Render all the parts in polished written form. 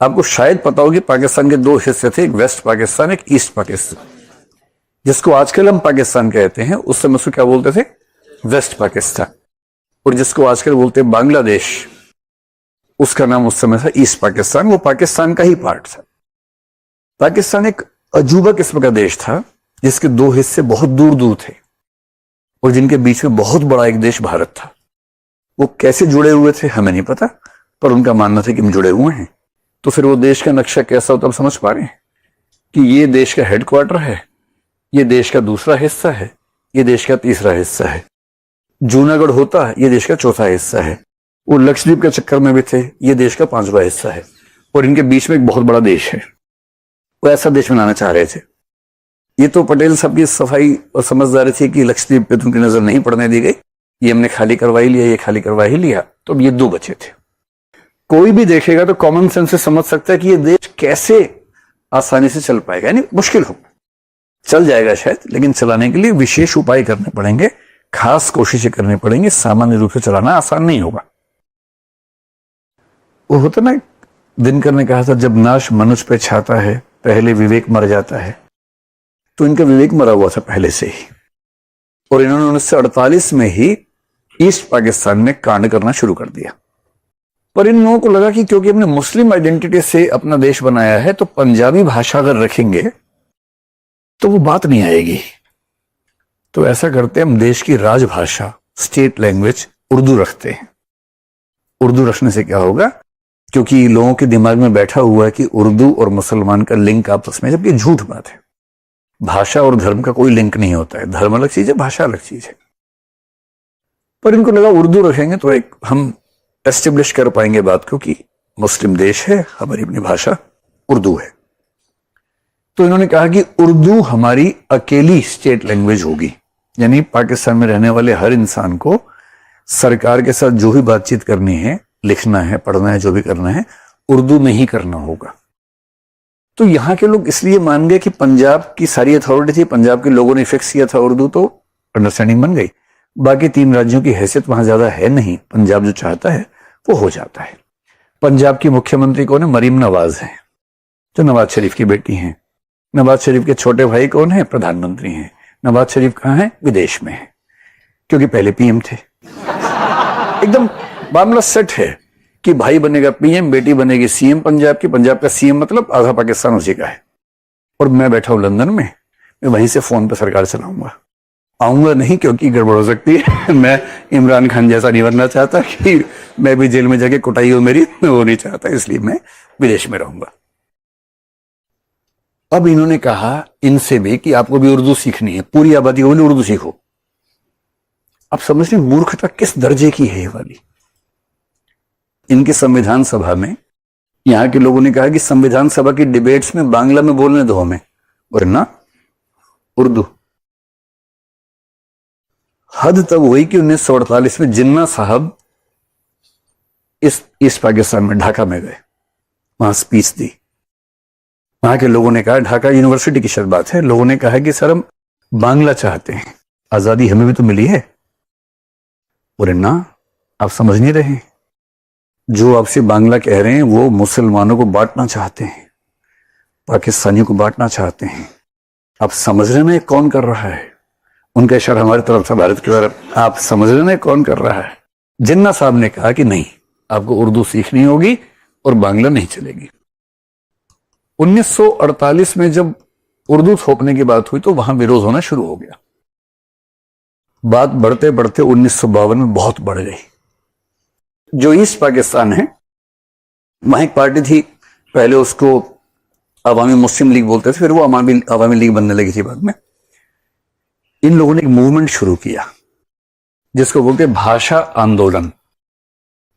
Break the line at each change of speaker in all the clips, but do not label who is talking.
आपको शायद पता हो कि पाकिस्तान के दो हिस्से थे, एक वेस्ट पाकिस्तान, एक ईस्ट पाकिस्तान। जिसको आजकल हम पाकिस्तान कहते हैं, उस समय उसको क्या बोलते थे? वेस्ट पाकिस्तान। और जिसको आजकल बोलते हैं बांग्लादेश, उसका नाम उस समय था ईस्ट पाकिस्तान। वो पाकिस्तान का ही पार्ट था। पाकिस्तान एक अजूबा किस्म का देश था, जिसके दो हिस्से बहुत दूर दूर थे और जिनके बीच में बहुत बड़ा एक देश भारत था। वो कैसे जुड़े हुए थे हमें नहीं पता, पर उनका मानना था कि हम जुड़े हुए हैं। तो फिर वो देश का नक्शा कैसा होता, आप समझ पा रहे हैं कि ये देश का हेडक्वार्टर है, ये देश का दूसरा हिस्सा है, ये देश का तीसरा हिस्सा है। जूनागढ़ होता है, ये देश का चौथा हिस्सा है। वो लक्षद्वीप के चक्कर में भी थे, ये देश का पांचवा हिस्सा है। और इनके बीच में एक बहुत बड़ा देश है। वो ऐसा देश बनाना चाह रहे थे। ये तो पटेल साहब की सफाई और समझदारी थी कि लक्षद्वीप पे तो उनकी नजर नहीं पड़ने दी गई। ये हमने खाली करवा ही लिया, ये खाली करवा ही लिया, तो अब ये दो बचे थे। कोई भी देखेगा तो कॉमन सेंस से समझ सकता है कि ये देश कैसे आसानी से चल पाएगा। यानी मुश्किल होगा, चल जाएगा शायद, लेकिन चलाने के लिए विशेष उपाय करने पड़ेंगे, खास कोशिशें करनी पड़ेंगी। सामान्य रूप से चलाना आसान नहीं होगा। वो होता ना, दिनकर ने कहा था, जब नाश मनुष्य पे छाता है पहले विवेक मर जाता है। तो इनका विवेक मरा हुआ था पहले से ही, और इन्होंने 1948 में ही ईस्ट पाकिस्तान में कांड करना शुरू कर दिया। पर इन लोगों को लगा कि क्योंकि हमने मुस्लिम आइडेंटिटी से अपना देश बनाया है, तो पंजाबी भाषा अगर रखेंगे तो वो बात नहीं आएगी। तो ऐसा करते हम देश की राजभाषा, स्टेट लैंग्वेज उर्दू रखते हैं। उर्दू रखने से क्या होगा, क्योंकि लोगों के दिमाग में बैठा हुआ है कि उर्दू और मुसलमान का लिंक आपस में, जबकि झूठ बात है। भाषा और धर्म का कोई लिंक नहीं होता है। धर्म अलग चीज है, भाषा अलग चीज है। पर इनको लगा उर्दू रखेंगे तो एक हम एस्टेब्लिश कर पाएंगे बात को कि मुस्लिम देश है, हमारी अपनी भाषा उर्दू है। तो इन्होंने कहा कि उर्दू हमारी अकेली स्टेट लैंग्वेज होगी। यानी पाकिस्तान में रहने वाले हर इंसान को सरकार के साथ जो भी बातचीत करनी है, लिखना है, पढ़ना है, जो भी करना है, उर्दू में ही करना होगा। तो यहां के लोग इसलिए मान गए कि पंजाब की सारी अथॉरिटी थी, पंजाब के लोगों ने फिक्स किया था उर्दू, तो अंडरस्टैंडिंग बन गई। बाकी तीन राज्यों की हैसियत वहां ज्यादा है नहीं, पंजाब जो चाहता है वो हो जाता है। पंजाब की मुख्यमंत्री कौन है? मरीम नवाज है, जो नवाज शरीफ की बेटी हैं। नवाज शरीफ के छोटे भाई कौन है? प्रधानमंत्री हैं। नवाज शरीफ कहाँ है? विदेश में है, क्योंकि पहले पीएम थे। एकदम मामला सेट है कि भाई बनेगा पीएम, बेटी बनेगी सीएम पंजाब की। पंजाब का सीएम मतलब आधा पाकिस्तान उसी का है। और मैं बैठा हूं लंदन में, मैं वहीं से फोन पे सरकार चलाऊंगा। आऊंगा नहीं, क्योंकि गड़बड़ हो सकती है। मैं इमरान खान जैसा नहीं बनना चाहता कि मैं भी जेल में जाके कुटाई हो मेरी, मैं वो नहीं चाहता, इसलिए मैं विदेश में रहूंगा। अब इन्होंने कहा इनसे भी कि आपको भी उर्दू सीखनी है, पूरी आबादी को बोले उर्दू सीखो। आप समझ रहे मूर्खता किस दर्जे की है ये वाली। इनकी संविधान सभा में यहां के लोगों ने कहा कि संविधान सभा की डिबेट्स में बांग्ला में बोलने दो हमें, वरना उर्दू। हद तब हुई कि 1948 में जिन्ना साहब इस पाकिस्तान में ढाका में गए, वहां स्पीच दी। वहां के लोगों ने कहा, ढाका यूनिवर्सिटी की शायद बात है, लोगों ने कहा कि सर हम बांग्ला चाहते हैं, आजादी हमें भी तो मिली है। बोले ना, आप समझ नहीं रहे, जो आपसे बांग्ला कह रहे हैं वो मुसलमानों को बांटना चाहते हैं, पाकिस्तानियों को बांटना चाहते हैं। आप समझ रहे ना कौन कर रहा है? उनका इशारा हमारी तरफ था, भारत की तरफ। आप समझ रहे ना कौन कर रहा है? जिन्ना साहब ने कहा कि नहीं, आपको उर्दू सीखनी होगी और बांग्ला नहीं चलेगी। 1948 में जब उर्दू थोपने की बात हुई तो वहां विरोध होना शुरू हो गया। बात बढ़ते बढ़ते 1952 में बहुत बढ़ गई। जो ईस्ट पाकिस्तान है, वहां एक पार्टी थी, पहले उसको अवामी मुस्लिम लीग बोलते थे, फिर वो अवामी लीग बनने लगी थी बाद में। इन लोगों ने एक मूवमेंट शुरू किया जिसको बोलते भाषा आंदोलन,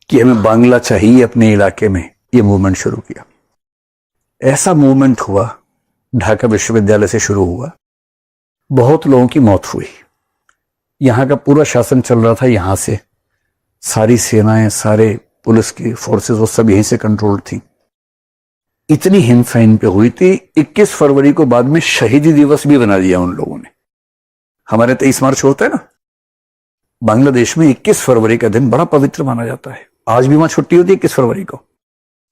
कि हमें बांग्ला चाहिए अपने इलाके में। ये मूवमेंट शुरू किया। ऐसा मूवमेंट हुआ, ढाका विश्वविद्यालय से शुरू हुआ, बहुत लोगों की मौत हुई। यहां का पूरा शासन चल रहा था यहां से, सारी सेनाएं, सारे पुलिस की फोर्सेस, वो सब यहीं से कंट्रोल थी। इतनी हिंसा इन पे हुई थी, 21 फरवरी को बाद में शहीदी दिवस भी बना दिया उन लोगों ने। हमारे 23 मार्च होता है ना, बांग्लादेश में 21 फरवरी का दिन बड़ा पवित्र माना जाता है। आज भी वहां छुट्टी होती है 21 फरवरी को।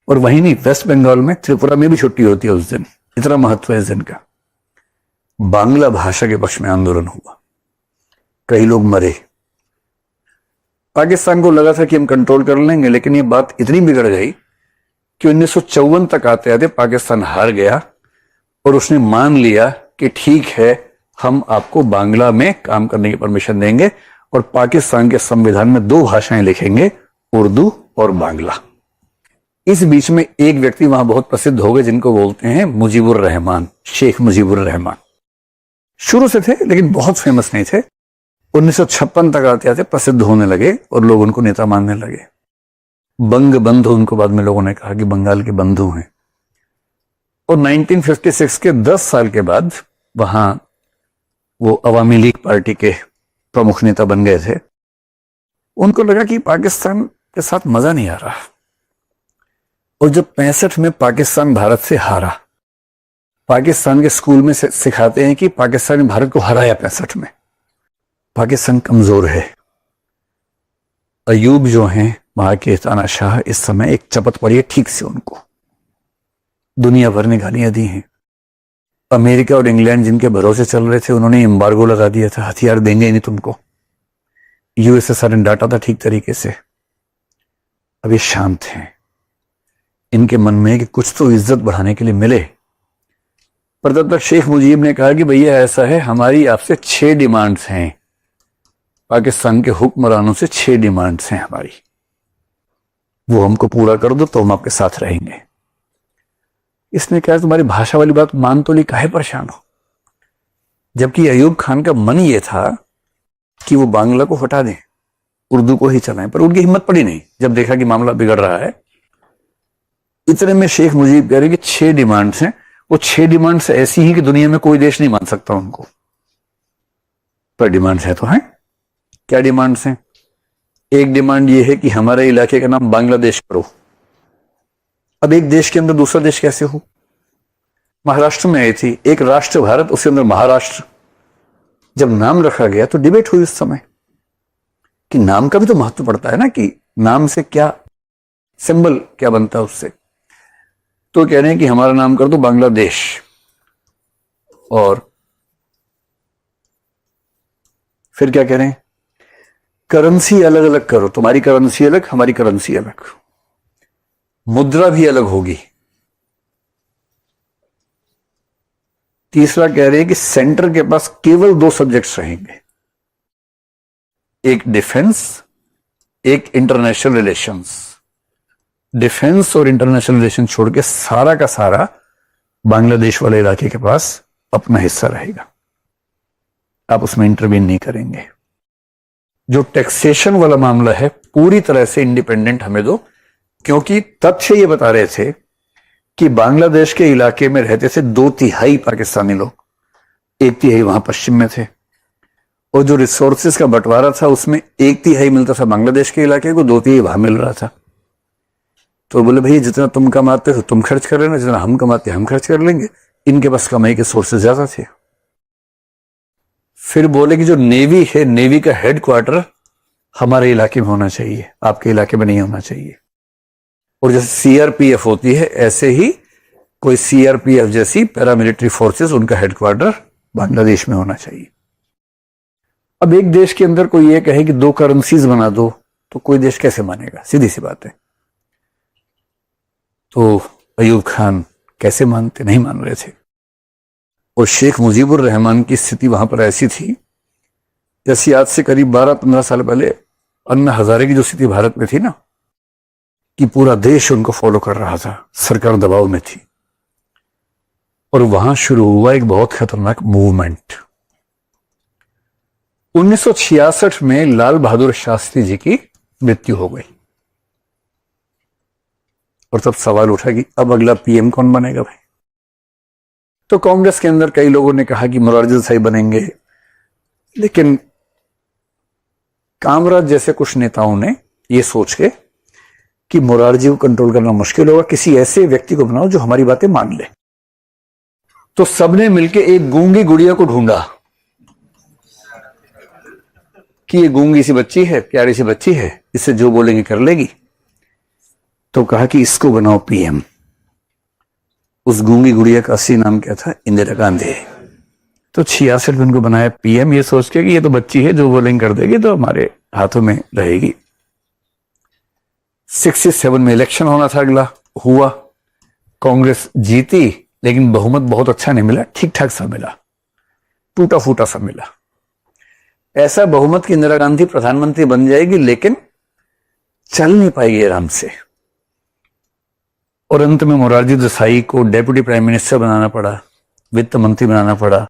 और वहीं नहीं, वेस्ट बंगाल में, त्रिपुरा में भी छुट्टी होती है उस दिन, इतना महत्व है इस दिन का। बांग्ला भाषा के पक्ष में आंदोलन हुआ, कई लोग मरे। पाकिस्तान को लगा था कि हम कंट्रोल कर लेंगे, लेकिन ये बात इतनी बिगड़ गई कि 1954 तक आते आते पाकिस्तान हार गया और उसने मान लिया कि ठीक है, हम आपको बांग्ला में काम करने की परमिशन देंगे और पाकिस्तान के संविधान में 2 भाषाएं लिखेंगे, उर्दू और बांग्ला। इस बीच में एक व्यक्ति वहां बहुत प्रसिद्ध हो गए जिनको बोलते हैं मुजीबुर रहमान, शेख मुजीबुर रहमान। शुरू से थे लेकिन बहुत फेमस नहीं थे। 1956 तक आते आते प्रसिद्ध होने लगे और लोग उनको नेता मानने लगे। बंग बंधु उनको बाद में लोगों ने कहा कि बंगाल के बंधु हैं। और 1956 के 10 साल के बाद वहां वो अवामी लीग पार्टी के प्रमुख नेता बन गए थे। उनको लगा कि पाकिस्तान के साथ मजा नहीं आ रहा। और जब 65 में पाकिस्तान भारत से हारा, पाकिस्तान के स्कूल में सिखाते हैं कि पाकिस्तान ने भारत को हराया 65 में। पाकिस्तान कमजोर है। अयूब जो हैं वहां के तानाशाह, इस समय एक चपत पड़ी है ठीक से उनको, दुनिया भर ने गालियां दी हैं। अमेरिका और इंग्लैंड जिनके भरोसे चल रहे थे, उन्होंने एम्बार्गो लगा दिया था, हथियार देंगे ही नहीं तुमको। यूएसएसआर ने डांटा था ठीक तरीके से। अब ये शांत हैं, इनके मन में कि कुछ तो इज्जत बढ़ाने के लिए मिले। पर तब तक शेख मुजीब ने कहा कि भैया ऐसा है, हमारी आपसे 6 डिमांड्स हैं। पाकिस्तान के हुक्मरानों से 6 डिमांड्स हैं हमारी, वो हमको पूरा कर दो तो हम आपके साथ रहेंगे। इसने कहा तुम्हारी भाषा वाली बात मान तो ली, काहे परेशान हो। जबकि अयूब खान का मन ये था कि वो बांग्ला को हटा दें, उर्दू को ही चलाएं, पर उनकी हिम्मत पड़ी नहीं जब देखा कि मामला बिगड़ रहा है। इतने में शेख मुजीब कह रहे कि 6 डिमांड्स हैं। वो 6 डिमांड्स ऐसी ही कि दुनिया में कोई देश नहीं मान सकता उनको, पर डिमांड्स है तो हैं। क्या डिमांड्स हैं? एक डिमांड ये है कि हमारे इलाके का नाम बांग्लादेश करो। अब एक देश के अंदर दूसरा देश कैसे हो? महाराष्ट्र में आई थी एक राष्ट्र भारत, उसके अंदर महाराष्ट्र। जब नाम रखा गया तो डिबेट हुई उस समय कि नाम का भी तो महत्व पड़ता है ना, कि नाम से क्या सिंबल क्या बनता है उससे। तो कह रहे हैं कि हमारा नाम कर दो बांग्लादेश, और फिर क्या कह रहे हैं, करेंसी अलग अलग करो, तुम्हारी करेंसी अलग, हमारी करेंसी अलग, मुद्रा भी अलग होगी। तीसरा कह रहे हैं कि सेंटर के पास केवल 2 सब्जेक्ट्स रहेंगे, एक डिफेंस, एक इंटरनेशनल रिलेशंस। डिफेंस और इंटरनेशनल रिलेशन छोड़ के सारा का सारा बांग्लादेश वाले इलाके के पास अपना हिस्सा रहेगा, आप उसमें इंटरवीन नहीं करेंगे। जो टैक्सेशन वाला मामला है पूरी तरह से इंडिपेंडेंट हमें दो, क्योंकि तथ्य ये बता रहे थे कि बांग्लादेश के इलाके में रहते थे 2/3 पाकिस्तानी लोग, 1/3 वहां पश्चिम में थे, और जो रिसोर्सेज का बंटवारा था उसमें 1/3 मिलता था बांग्लादेश के इलाके को, 2/3 वहां मिल रहा था। तो बोले भैया जितना तुम कमाते हो तुम खर्च कर लेना, जितना हम कमाते हम खर्च कर लेंगे। इनके पास कमाई के सोर्सेज ज्यादा थे। फिर बोले कि जो नेवी है, नेवी का हेडक्वार्टर हमारे इलाके में होना चाहिए, आपके इलाके में नहीं होना चाहिए। और जैसे सीआरपीएफ होती है, ऐसे ही कोई सीआरपीएफ जैसी पैरामिलिट्री फोर्सेस, उनका हेडक्वार्टर बांग्लादेश में होना चाहिए। अब एक देश के अंदर कोई ये कहे कि 2 करेंसीज बना दो, तो कोई देश कैसे मानेगा? सीधी सी बात है। तो अयूब खान कैसे मानते? नहीं मान रहे थे। और शेख मुजीबुर रहमान की स्थिति वहां पर ऐसी थी जैसी आज से करीब 12-15 साल पहले अन्ना हजारे की जो स्थिति भारत में थी ना, कि पूरा देश उनको फॉलो कर रहा था, सरकार दबाव में थी। और वहां शुरू हुआ एक बहुत खतरनाक मूवमेंट। 1966 में लाल बहादुर शास्त्री जी की मृत्यु हो गई, और तब सवाल उठा कि अब अगला पीएम कौन बनेगा भाई। तो कांग्रेस के अंदर कई लोगों ने कहा कि मोरारजी देसाई बनेंगे, लेकिन कामराज जैसे कुछ नेताओं ने यह सोच के कि मोरारजी को कंट्रोल करना मुश्किल होगा, किसी ऐसे व्यक्ति को बनाओ जो हमारी बातें मान ले। तो सबने मिलकर एक गूंगी गुड़िया को ढूंढा कि ये गूंगी सी बच्ची है, प्यारी सी बच्ची है, इससे जो बोलेंगे कर लेगी। तो कहा कि इसको बनाओ पीएम। उस गूंगी गुड़िया का असली नाम क्या था? इंदिरा गांधी। तो 66 में उनको बनाया पीएम, ये सोच के कि ये तो बच्ची है, जो बोलिंग कर देगी तो हमारे हाथों में रहेगी। 67 में इलेक्शन होना था, अगला हुआ, कांग्रेस जीती, लेकिन बहुमत बहुत अच्छा नहीं मिला, ठीक ठाक सा मिला, टूटा फूटा सा मिला। ऐसा बहुमत की इंदिरा गांधी प्रधानमंत्री बन जाएगी, लेकिन चल नहीं पाएगी आराम से। और अंत में मोरारजी देसाई को डेप्यूटी प्राइम मिनिस्टर बनाना पड़ा, वित्त मंत्री बनाना पड़ा।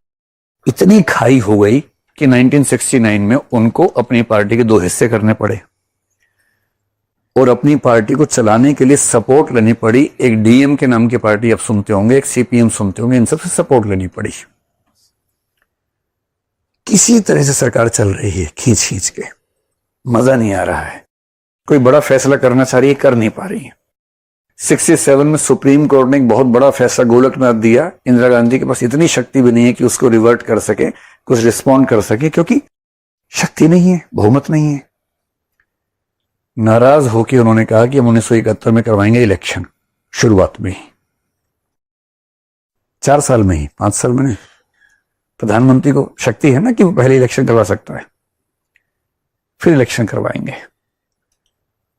इतनी खाई हो गई कि 1969 में उनको अपनी पार्टी के 2 हिस्से करने पड़े और अपनी पार्टी को चलाने के लिए सपोर्ट लेनी पड़ी। एक डीएम के नाम की पार्टी आप सुनते होंगे, एक सीपीएम सुनते होंगे, इन सबसे सपोर्ट लेनी पड़ी। किसी तरह से सरकार चल रही है खींच खींच के, मजा नहीं आ रहा है। कोई बड़ा फैसला करना चाह रही है, कर नहीं पा रही है। 67 में सुप्रीम कोर्ट ने एक बहुत बड़ा फैसला गोलकनाथ दिया। इंदिरा गांधी के पास इतनी शक्ति भी नहीं है कि उसको रिवर्ट कर सके, कुछ रिस्पॉन्ड कर सके, क्योंकि शक्ति नहीं है, बहुमत नहीं है। नाराज होकर उन्होंने कहा कि हम 1971 में करवाएंगे इलेक्शन, शुरुआत में ही, 4 साल में ही, 5 साल में नहीं। प्रधानमंत्री को शक्ति है ना कि वो पहले इलेक्शन करवा सकता है, फिर इलेक्शन करवाएंगे।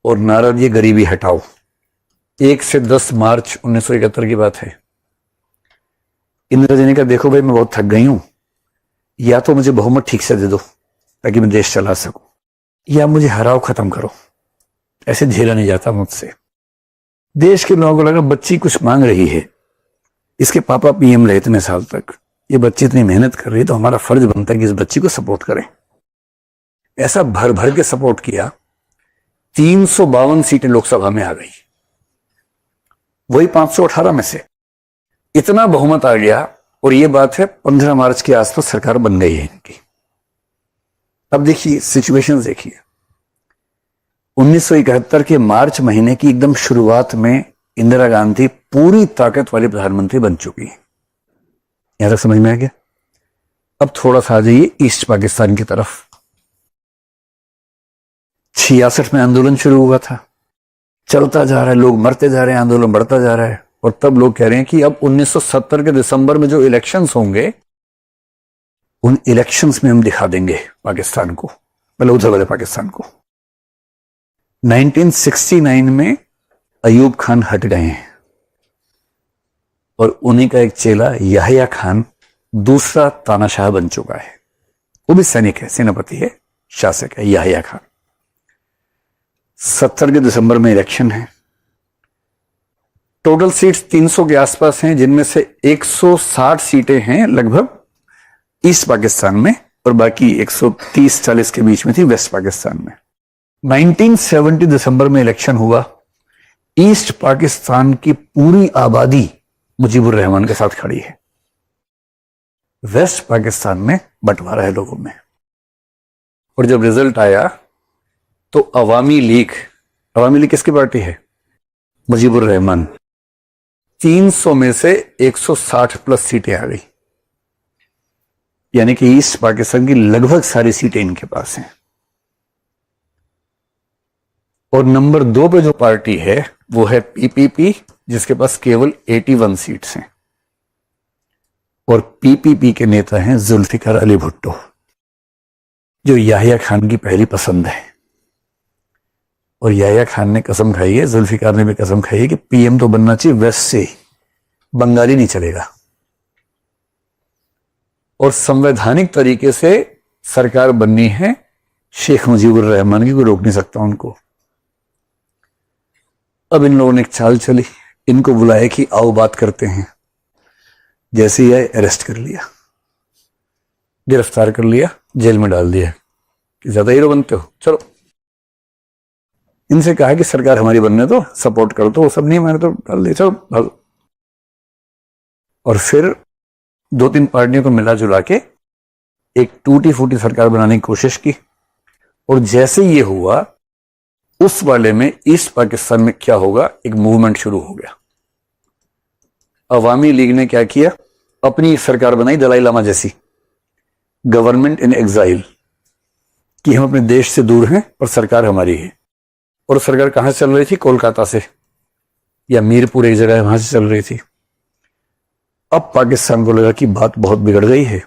और नारा ये गरीबी हटाओ। 1 से 10 मार्च 1971 की बात है। इंदिरा जी ने कहा, देखो भाई, मैं बहुत थक गई हूं, या तो मुझे बहुमत ठीक से दे दो ताकि मैं देश चला सकूं, या मुझे हराओ, खत्म करो, ऐसे झेला नहीं जाता मुझसे। देश के लोगों को लगा बच्ची कुछ मांग रही है, इसके पापा पीएम रहे इतने साल तक, ये बच्ची इतनी मेहनत कर रही है, तो हमारा फर्ज बनता है कि इस बच्ची को सपोर्ट करें। ऐसा भर भर के सपोर्ट किया। 352 सीटें लोकसभा में आ गई, वही 518 में से। इतना बहुमत आ गया, और ये बात है 15 मार्च के आसपास सरकार बन गई है इनकी। अब देखिए सिचुएशन देखिए, 1971 के मार्च महीने की एकदम शुरुआत में इंदिरा गांधी पूरी ताकत वाली प्रधानमंत्री बन चुकी है। यहां तक समझ में आ गया? अब थोड़ा सा आ जाइए ईस्ट पाकिस्तान की तरफ। 66 में आंदोलन शुरू हुआ था, चलता जा रहा है, लोग मरते जा रहे हैं, आंदोलन बढ़ता जा रहा है। और तब लोग कह रहे हैं कि अब 1970 के दिसंबर में जो इलेक्शंस होंगे, उन इलेक्शंस में हम दिखा देंगे पाकिस्तान को, मतलब उधर वाले पाकिस्तान को। 1969 में अयूब खान हट गए हैं, और उन्हीं का एक चेला याहिया खान दूसरा तानाशाह बन चुका है। वो भी सैनिक है, सेनापति है, शासक है, याहिया खान। 70 के दिसंबर में इलेक्शन है। टोटल सीट्स 300 के आसपास हैं, जिनमें से 160 सीटें हैं लगभग ईस्ट पाकिस्तान में, और बाकी 130-40 के बीच में थी वेस्ट पाकिस्तान में। 1970 दिसंबर में इलेक्शन हुआ। ईस्ट पाकिस्तान की पूरी आबादी मुजीबुर रहमान के साथ खड़ी है। वेस्ट पाकिस्तान में बंटवारा है लोगों में। और जब रिजल्ट आया तो अवामी लीग किसकी पार्टी है? मुजीबुर रहमान। 300 में से 160 प्लस सीटें आ गई, यानी कि ईस्ट पाकिस्तान की लगभग सारी सीटें इनके पास हैं। और नंबर 2 पे जो पार्टी है वो है पीपीपी, जिसके पास केवल 81 सीट्स हैं। और पीपीपी के नेता हैं जुल्फिकार अली भुट्टो, जो याहिया खान की पहली पसंद है। और याहिया खान ने कसम खाई है, जुल्फिकार ने भी कसम खाई है कि पीएम तो बनना चाहिए वेस्ट से, बंगाली नहीं चलेगा। और संवैधानिक तरीके से सरकार बननी है शेख मुजीबुर रहमान की, कोई रोक नहीं सकता उनको। अब इन लोगों ने एक चाल चली, इनको बुलाया कि आओ बात करते हैं। जैसे ही आए, अरेस्ट कर लिया, गिरफ्तार कर लिया, जेल में डाल दिया कि ज्यादा हीरो बनते हो, चलो। इनसे कहा कि सरकार हमारी बनने दो, सपोर्ट करो, तो वो सब नहीं, मैंने तो डाल दिया, चलो भागो। और फिर 2-3 पार्टियों को मिला जुला के एक टूटी फूटी सरकार बनाने की कोशिश की। और जैसे ये हुआ, उस वाले में ईस्ट पाकिस्तान में क्या होगा, एक मूवमेंट शुरू हो गया। अवामी लीग ने क्या किया, अपनी सरकार बनाई दलाई लामा जैसी, गवर्नमेंट इन एग्जाइल, कि हम अपने देश से दूर हैं और सरकार हमारी है। और सरकार कहां से चल रही थी? कोलकाता से। या मीरपुर एक जगह वहां से चल रही थी। अब पाकिस्तान को लगा कि बात बहुत बिगड़ गई है,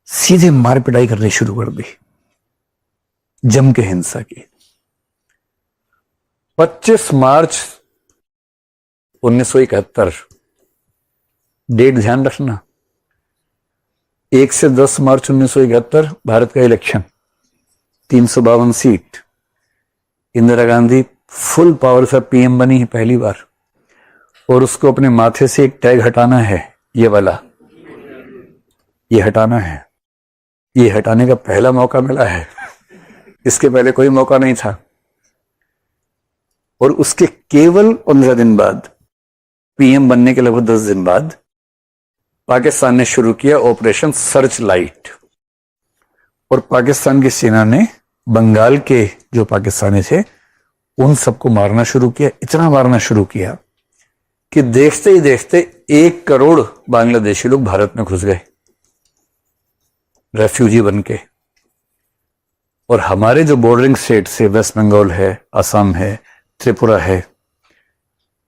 सीधे मार पिटाई करनी शुरू कर दी, जम के हिंसा की। 25 मार्च 1971, डेट ध्यान रखना, 1 से 10 मार्च 1971 भारत का election, 352 seat, Indira Gandhi full power से पीएम बनी है पहली बार, और उसको अपने माथे से एक टैग हटाना है, ये वाला, ये हटाना है। ये हटाने का पहला मौका मिला है, इसके पहले कोई मौका नहीं था। और उसके केवल 15 दिन बाद, पीएम बनने के लगभग 10 दिन बाद, पाकिस्तान ने शुरू किया ऑपरेशन सर्च लाइट, और पाकिस्तान की सेना ने बंगाल के जो पाकिस्तानी थे उन सबको मारना शुरू किया। इतना मारना शुरू किया कि देखते ही देखते 1 करोड़ बांग्लादेशी लोग भारत में घुस गए रेफ्यूजी बनके। और हमारे जो बॉर्डरिंग स्टेट से, वेस्ट बंगाल है, असम है, त्रिपुरा है,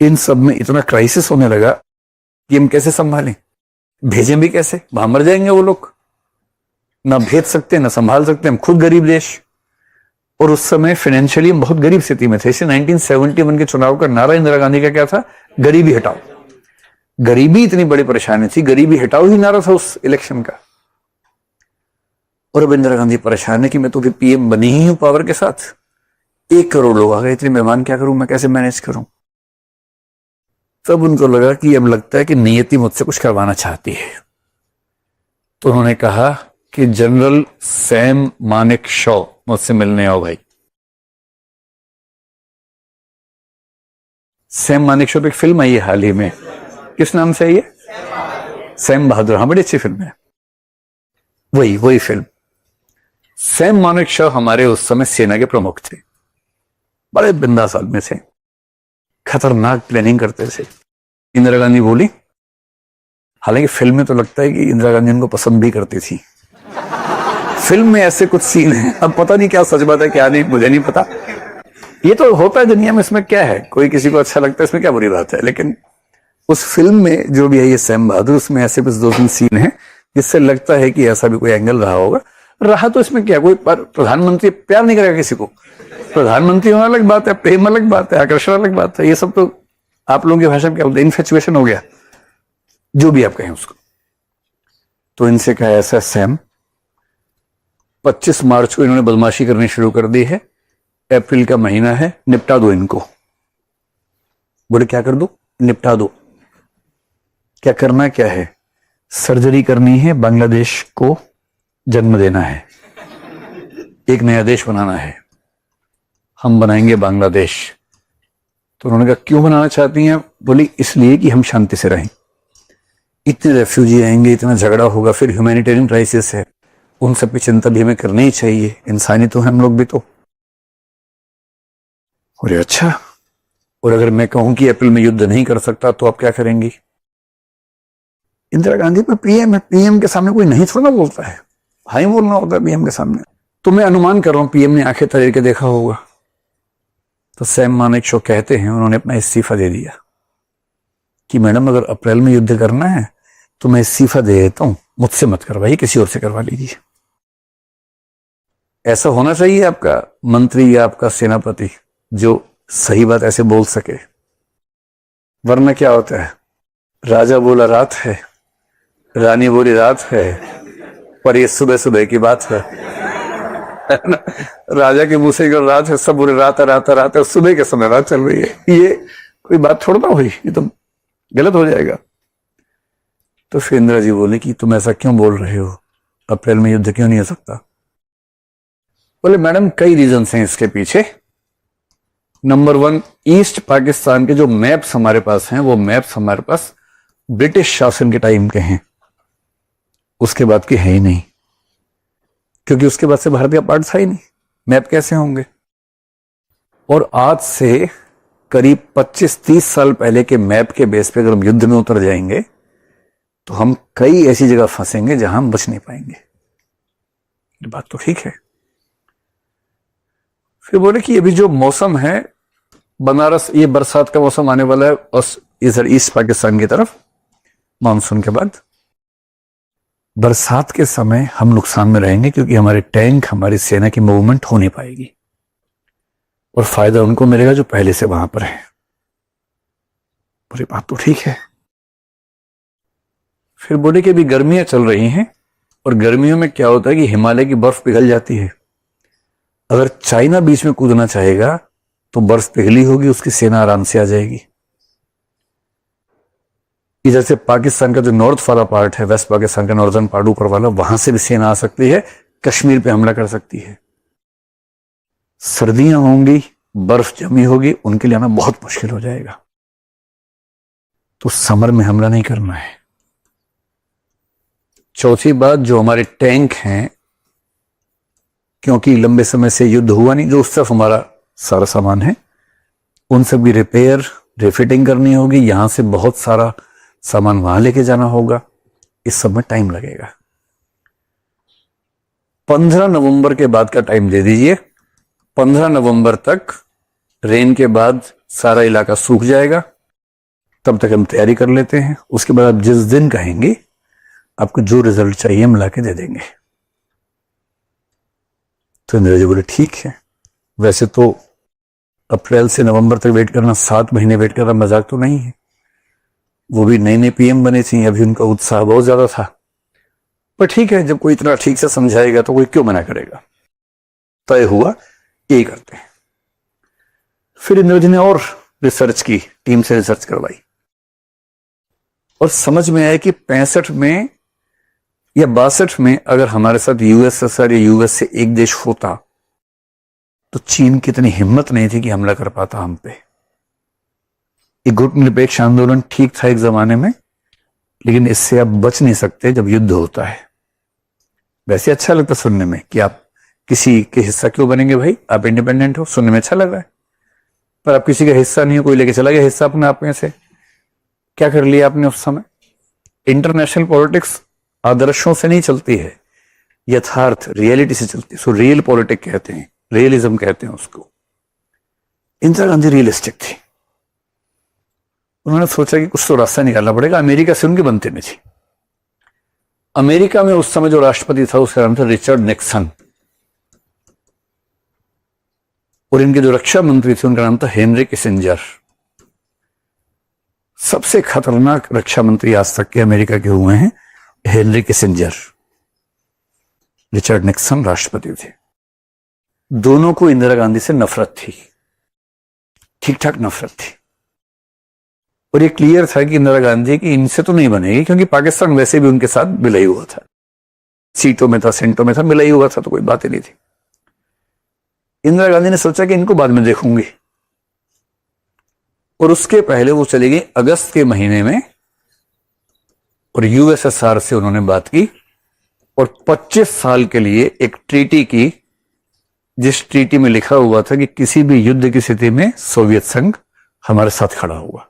इन सब में इतना क्राइसिस होने लगा कि हम कैसे संभालें, भेजें भी कैसे, वहां मर जाएंगे वो लोग, ना भेज सकते ना संभाल सकते, हम खुद गरीब देश। और उस समय फाइनेंशियली हम बहुत गरीब स्थिति में थे। इसे 1971 के चुनाव का नारा इंदिरा गांधी का क्या था? गरीबी हटाओ। गरीबी इतनी बड़ी परेशानी थी, गरीबी हटाओ ही नारा था उस इलेक्शन का। और अब इंदिरा गांधी परेशान है कि मैं तो भी पीएम बनी ही हूं पावर के साथ, 1 करोड़ लोग आ गए, इतने मेहमान क्या करूं मैं, कैसे मैनेज करूं। तब उनको लगा कि अब लगता है कि नियति मुझसे कुछ करवाना चाहती है। तो उन्होंने कहा कि जनरल सैम मानेकशॉ मुझसे मिलने आओ भाई। सैम मानेकशॉ पे एक फिल्म आई है हाल ही में, किस नाम से आई है? सैम बहादुर। हाँ, बड़ी अच्छी फिल्म है, वही फिल्म। सैम मानेकशॉ हमारे उस समय सेना के प्रमुख थे, बड़े बिंदास आदमी थे, खतरनाक प्लानिंग करते थे। इंदिरा गांधी बोली, हालांकि फिल्म में तो लगता है कि इंदिरा गांधी उनको पसंद भी करती थी। फिल्म में ऐसे कुछ सीन है, अब पता नहीं क्या सच बात है क्या नहीं, मुझे नहीं पता। ये तो होता है दुनिया में, इसमें क्या है, कोई किसी को अच्छा लगता है, इसमें क्या बुरी बात है। लेकिन उस फिल्म में जो भी है ये सैम बहादुर, उसमें ऐसे कुछ 2-3 सीन है जिससे लगता है कि ऐसा भी कोई एंगल रहा होगा। रहा तो इसमें क्या, कोई प्रधानमंत्री प्यार नहीं करेगा किसी को, प्रधानमंत्री होना अलग बात है, प्रेम अलग बात है, आकर्षण अलग बात है, ये सब तो आप लोगों की भाषा में क्या बोलते हैं, इन्फेचुएशन हो गया, जो भी आप कहें उसको। तो इनसे कहा ऐसा सैम, 25 मार्च को इन्होंने बदमाशी करनी शुरू कर दी है, अप्रैल का महीना है, निपटा दो इनको। बोले क्या कर दो? निपटा दो। क्या करना क्या है? सर्जरी करनी है, बांग्लादेश को जन्म देना है, एक नया देश बनाना है, हम बनाएंगे बांग्लादेश। तो उन्होंने कहा क्यों बनाना चाहती हैं? बोली इसलिए कि हम शांति से रहें, इतने रेफ्यूजी आएंगे, इतना झगड़ा होगा, फिर ह्यूमैनिटेरियन क्राइसिस है, उन सब की चिंता भी हमें करनी ही चाहिए, इंसानी तो हम लोग भी तो। और अच्छा, और अगर मैं कहूं कि अप्रैल में युद्ध नहीं कर सकता तो आप क्या करेंगी? इंदिरा गांधी पर पीएम है, पीएम के सामने कोई नहीं थोड़ा बोलता है, हाई बोलना होता है पीएम के सामने। तो मैं अनुमान कर रहा हूं पीएम ने आंखें तरेर के देखा होगा। तो सैम मानेकशॉ कहते हैं उन्होंने अपना इस्तीफा दे दिया कि मैडम अगर अप्रैल में युद्ध करना है तो मैं इस्तीफा दे देता हूं, मुझसे मत करवाइए, किसी और से करवा लीजिए। ऐसा होना चाहिए आपका मंत्री या आपका सेनापति जो सही बात ऐसे बोल सके, वरना क्या होता है, राजा बोला रात है, रानी बोली रात है, पर ये सुबह सुबह की बात है ना? राजा के मुंह से रात है, सब बोले रात है, रात है, रात है, सुबह के समय रात चल रही है, ये कोई बात थोड़ा ना हुई, ये तो गलत हो जाएगा। तो फिर इंदिरा जी बोले कि तुम ऐसा क्यों बोल रहे हो, अप्रैल में युद्ध क्यों नहीं हो सकता? बोले मैडम कई रीजंस हैं इसके पीछे। नंबर 1, ईस्ट पाकिस्तान के जो मैप्स हमारे पास हैं, वो मैप्स हमारे पास ब्रिटिश शासन के टाइम के हैं, उसके बाद के है ही नहीं, क्योंकि उसके बाद से भारत का पार्ट था ही नहीं, मैप कैसे होंगे? और आज से करीब 25-30 साल पहले के मैप के बेस पे अगर हम युद्ध में उतर जाएंगे तो हम कई ऐसी जगह फंसेंगे जहां हम बच नहीं पाएंगे। ये बात तो ठीक है। फिर बोले कि अभी जो मौसम है बनारस, ये बरसात का मौसम आने वाला है और इधर ईस्ट पाकिस्तान की तरफ मानसून के बाद। बरसात के समय हम नुकसान में रहेंगे क्योंकि हमारे टैंक, हमारी सेना की मूवमेंट हो नहीं पाएगी और फायदा उनको मिलेगा जो पहले से वहां पर है। पूरी बात तो ठीक है। फिर बोले कि अभी गर्मियां चल रही हैं और गर्मियों में क्या होता है कि हिमालय की बर्फ पिघल जाती है। अगर चाइना बीच में कूदना चाहेगा तो बर्फ पिघली होगी, उसकी सेना आराम से आ जाएगी। इधर से पाकिस्तान का जो नॉर्थ वाला पार्ट है, वेस्ट पाकिस्तान का नॉर्दर्न पार्ट ऊपर वाला, वहां से भी सेना आ सकती है, कश्मीर पे हमला कर सकती है। सर्दियां होंगी, बर्फ जमी होगी, उनके लिए आना बहुत मुश्किल हो जाएगा। तो समर में हमला नहीं करना है। चौथी बात, जो हमारे टैंक हैं, क्योंकि लंबे समय से युद्ध हुआ नहीं, जो उस तरफ हमारा सारा सामान है, उन सब की रिपेयर, रिफिटिंग करनी होगी। यहां से बहुत सारा सामान वहां लेके जाना होगा, इस सब में टाइम लगेगा। 15 नवंबर के बाद का टाइम दे दीजिए। 15 नवंबर तक रेन के बाद सारा इलाका सूख जाएगा, तब तक हम तैयारी कर लेते हैं। उसके बाद आप जिस दिन कहेंगे, आपको जो रिजल्ट चाहिए हम लाके दे देंगे। तो इंदिरा जी बोले ठीक है। वैसे तो अप्रैल से नवंबर तक वेट करना, 7 महीने वेट करना मजाक तो नहीं है। वो भी नई नई पीएम बने थी, अभी उनका उत्साह बहुत ज्यादा था। पर ठीक है, जब कोई इतना ठीक से समझाएगा तो कोई क्यों मना करेगा। तय हुआ यही करते हैं। फिर इंदिरा जी ने और रिसर्च की, टीम से रिसर्च करवाई और समझ में आया कि 65 में या 62 में अगर हमारे साथ यूएसएसआर या यूएस से एक देश होता तो चीन की इतनी हिम्मत नहीं थी कि हमला कर पाता हम पे। एक गुटनिरपेक्ष आंदोलन ठीक था एक जमाने में, लेकिन इससे आप बच नहीं सकते जब युद्ध होता है। वैसे अच्छा लगता सुनने में कि आप किसी के हिस्सा क्यों बनेंगे भाई, आप इंडिपेंडेंट हो, सुनने में अच्छा लग रहा है। पर आप किसी का हिस्सा नहीं हो, कोई लेके चला गया हिस्सा अपने आप में से, क्या कर लिया आपने उस समय। इंटरनेशनल पॉलिटिक्स आदर्शों से नहीं चलती है, यथार्थ रियलिटी से चलती है। सो रियल पॉलिटिक्स कहते हैं, रियलिज्म कहते हैं उसको। इंदिरा गांधी रियलिस्टिक थी। उन्होंने सोचा कि कुछ तो रास्ता निकालना पड़ेगा। अमेरिका से उनके बनते नहीं थी। अमेरिका में उस समय जो राष्ट्रपति था उसका नाम था रिचर्ड निक्सन, और इनके जो रक्षा मंत्री थे उनका नाम था हेनरी किसिंजर। सबसे खतरनाक रक्षा मंत्री आज तक के अमेरिका के हुए हैं हेनरी किसिंजर। रिचर्ड निक्सन राष्ट्रपति थे। दोनों को इंदिरा गांधी से नफरत थी, ठीक ठाक नफरत थी। और ये क्लियर था कि इंदिरा गांधी की इनसे तो नहीं बनेगी, क्योंकि पाकिस्तान वैसे भी उनके साथ मिला ही हुआ था, सीटों में था, सेंटों में था, मिला ही हुआ था, तो कोई बात ही नहीं थी। इंदिरा गांधी ने सोचा कि इनको बाद में देखूंगी, और उसके पहले वो चली गई अगस्त के महीने में और यूएसएसआर से उन्होंने बात की और 25 साल के लिए एक ट्रीटी की, जिस ट्रीटी में लिखा हुआ था कि किसी भी युद्ध की स्थिति में सोवियत संघ हमारे साथ खड़ा होगा।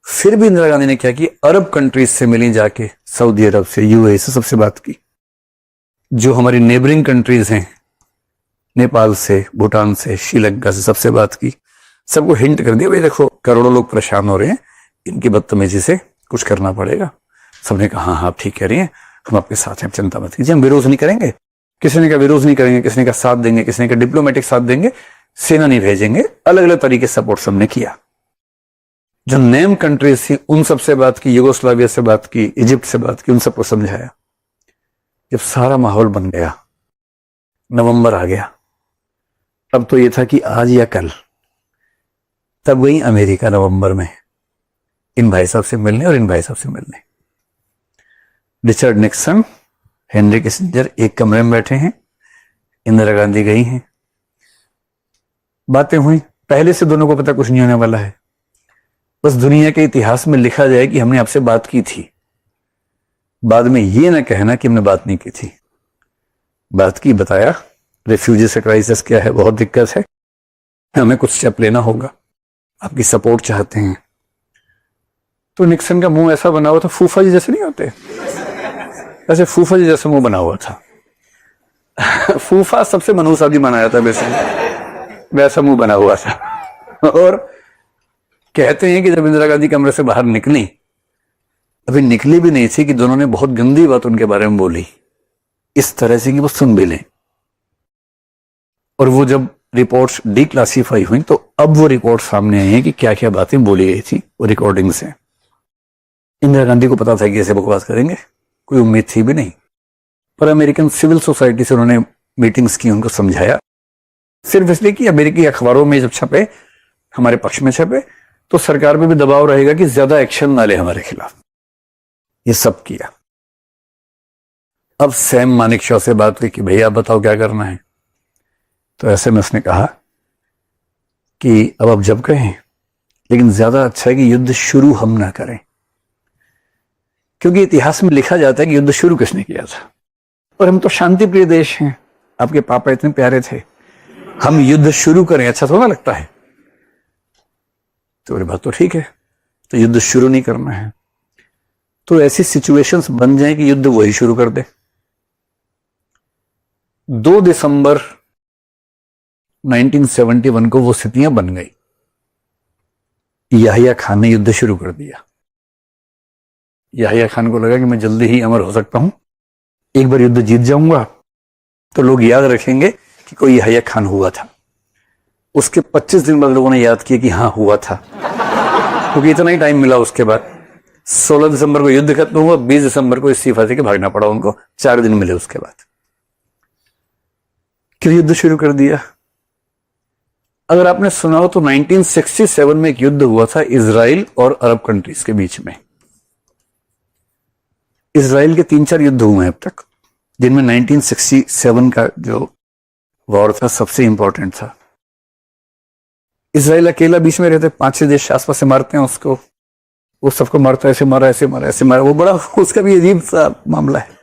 फिर भी इंदिरा गांधी ने क्या किया, अरब कंट्रीज से मिली जाके, सऊदी अरब से, यूएई से, सबसे बात की। जो हमारी नेबरिंग कंट्रीज हैं, नेपाल से, भूटान से, श्रीलंका से, सबसे बात की। सबको हिंट कर दिया, भाई देखो करोड़ों लोग परेशान हो रहे हैं, इनकी बदतमीजी से कुछ करना पड़ेगा। सबने कहा हाँ आप ठीक कह रही हैं, हम आपके साथ हैं, चिंता मत कीजिए, हम विरोध नहीं करेंगे। किसी ने कहा विरोध नहीं करेंगे, किसी ने कहा साथ देंगे, किसी ने कहा डिप्लोमेटिक साथ देंगे, सेना नहीं भेजेंगे। अलग अलग तरीके से सपोर्ट सबने किया। जो नेम कंट्रीज थी उन सबसे बात की, यूगोस्लाविया से बात की, इजिप्ट से बात की, उन सबको समझाया। जब सारा माहौल बन गया, नवंबर आ गया, अब तो ये था कि आज या कल, तब गई अमेरिका नवंबर में इन भाई साहब से मिलने और इन भाई साहब से मिलने। रिचर्ड निक्सन, हेनरी किसिंजर एक कमरे में बैठे हैं, इंदिरा गांधी गई हैं, बातें हुई। पहले से दोनों को पता कुछ नहीं होने वाला है, बस दुनिया के इतिहास में लिखा जाए कि हमने आपसे बात की थी। बाद में ये ना कहना कि हमने बात नहीं की थी। बात की, बताया रेफ्यूजी से क्राइसिस क्या है, बहुत दिक्कत है, हमें कुछ स्टेप लेना होगा, आपकी सपोर्ट चाहते हैं। तो निक्सन का मुंह ऐसा बना हुआ था, फूफा जी जैसे नहीं होते, ऐसे फूफा जी जैसे मुंह बना हुआ था। फूफा सबसे मनहूस आदमी माना जाता है वैसे, वैसा मुंह बना हुआ था। और कहते हैं कि जब इंदिरा गांधी कमरे से बाहर निकली, अभी निकली भी नहीं थी कि दोनों ने बहुत गंदी बात उनके बारे में बोली, इस तरह से कि वो सुन भी लें। और वो जब रिपोर्ट्स डिक्लासिफाई हुई तो अब वो रिपोर्ट सामने आई है कि क्या क्या बातें बोली गई थी वो रिकॉर्डिंग से। इंदिरा गांधी को पता था कि ऐसे बकवास करेंगे, कोई उम्मीद थी भी नहीं, पर अमेरिकन सिविल सोसाइटी से उन्होंने मीटिंग्स की, उनको समझाया, सिर्फ इसलिए कि अमेरिकी अखबारों में जब छपे, हमारे पक्ष में छपे, तो सरकार पे भी दबाव रहेगा कि ज्यादा एक्शन ना ले हमारे खिलाफ। ये सब किया। अब सैम मानेकशॉ से बात हुई कि भैया बताओ क्या करना है, तो ऐसे में उसने कहा कि अब आप जब कहें, लेकिन ज्यादा अच्छा है कि युद्ध शुरू हम ना करें, क्योंकि इतिहास में लिखा जाता है कि युद्ध शुरू किसने किया था, और हम तो शांति प्रिय देश हैं, आपके पापा इतने प्यारे थे, हम युद्ध शुरू करें अच्छा थोड़ा लगता है। तो मेरी बात तो ठीक है, तो युद्ध शुरू नहीं करना है, तो ऐसी सिचुएशंस बन जाए कि युद्ध वही शुरू कर दे। 2 दिसंबर 1971 को वो स्थितियां बन गई। याहिया खान ने युद्ध शुरू कर दिया। याहिया खान को लगा कि मैं जल्दी ही अमर हो सकता हूं, एक बार युद्ध जीत जाऊंगा तो लोग याद रखेंगे कि कोई याहिया खान हुआ था। उसके 25 दिन बाद लोगों ने याद किया कि हाँ हुआ था, क्योंकि इतना ही टाइम मिला। उसके बाद 16 दिसंबर को युद्ध खत्म हुआ, 20 दिसंबर को इस्तीफा देके भागना पड़ा उनको, 4 दिन मिले उसके बाद। क्यों युद्ध शुरू कर दिया? अगर आपने सुना हो तो 1967 में एक युद्ध हुआ था इजराइल और अरब कंट्रीज के बीच में। इजराइल के 3-4 युद्ध हुए हैं अब तक, जिनमें 1967 का जो वॉर था सबसे इंपॉर्टेंट था। इजराइल अकेला बीच में रहते, 5-6 देश आसपास से मारते हैं उसको, वो सबको मारता है, ऐसे मारा ऐसे मारा ऐसे मारा, वो बड़ा उसका भी अजीब सा मामला है।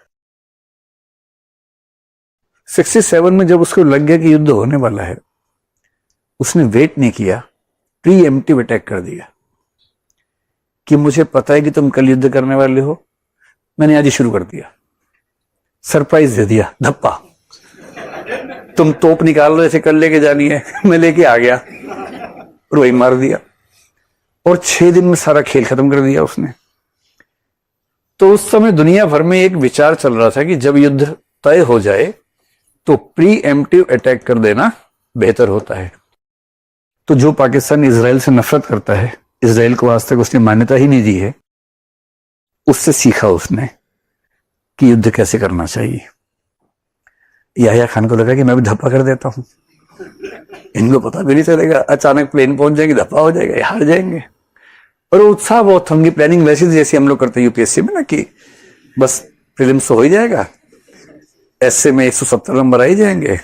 67 में जब उसको लग गया कि युद्ध होने वाला है, उसने वेट नहीं किया, प्री एम्प्टिव अटैक कर दिया कि मुझे पता है कि तुम कल युद्ध करने वाले हो, मैंने आज ही शुरू कर दिया। सरप्राइज दे दिया, धप्पा, तुम तोप निकाल रहे थे कल लेके जानी है, मैं लेके आ गया और वही मार दिया। और 6 दिन में सारा खेल खत्म कर दिया उसने। तो उस समय दुनिया भर में एक विचार चल रहा था कि जब युद्ध तय हो जाए तो प्री एम्प्टिव अटैक कर देना बेहतर होता है। तो जो पाकिस्तान इजराइल से नफरत करता है, इजराइल को आज तक उसने मान्यता ही नहीं दी है, उससे सीखा उसने कि युद्ध कैसे करना चाहिए। याहिया खान को लगा कि मैं भी धप्पा कर देता हूं, इनको पता भी नहीं चलेगा, अचानक प्लेन पहुंच जाएंगे, धप्पा हो जाएगा, हार जाएंगे। और उत्साह बहुत था, उनकी प्लानिंग वैसी जैसी हम लोग करते हैं यूपीएससी में ना, कि बस प्रीलिम्स तो हो ही जाएगा, एसए में 170 नंबर आ ही जाएंगे,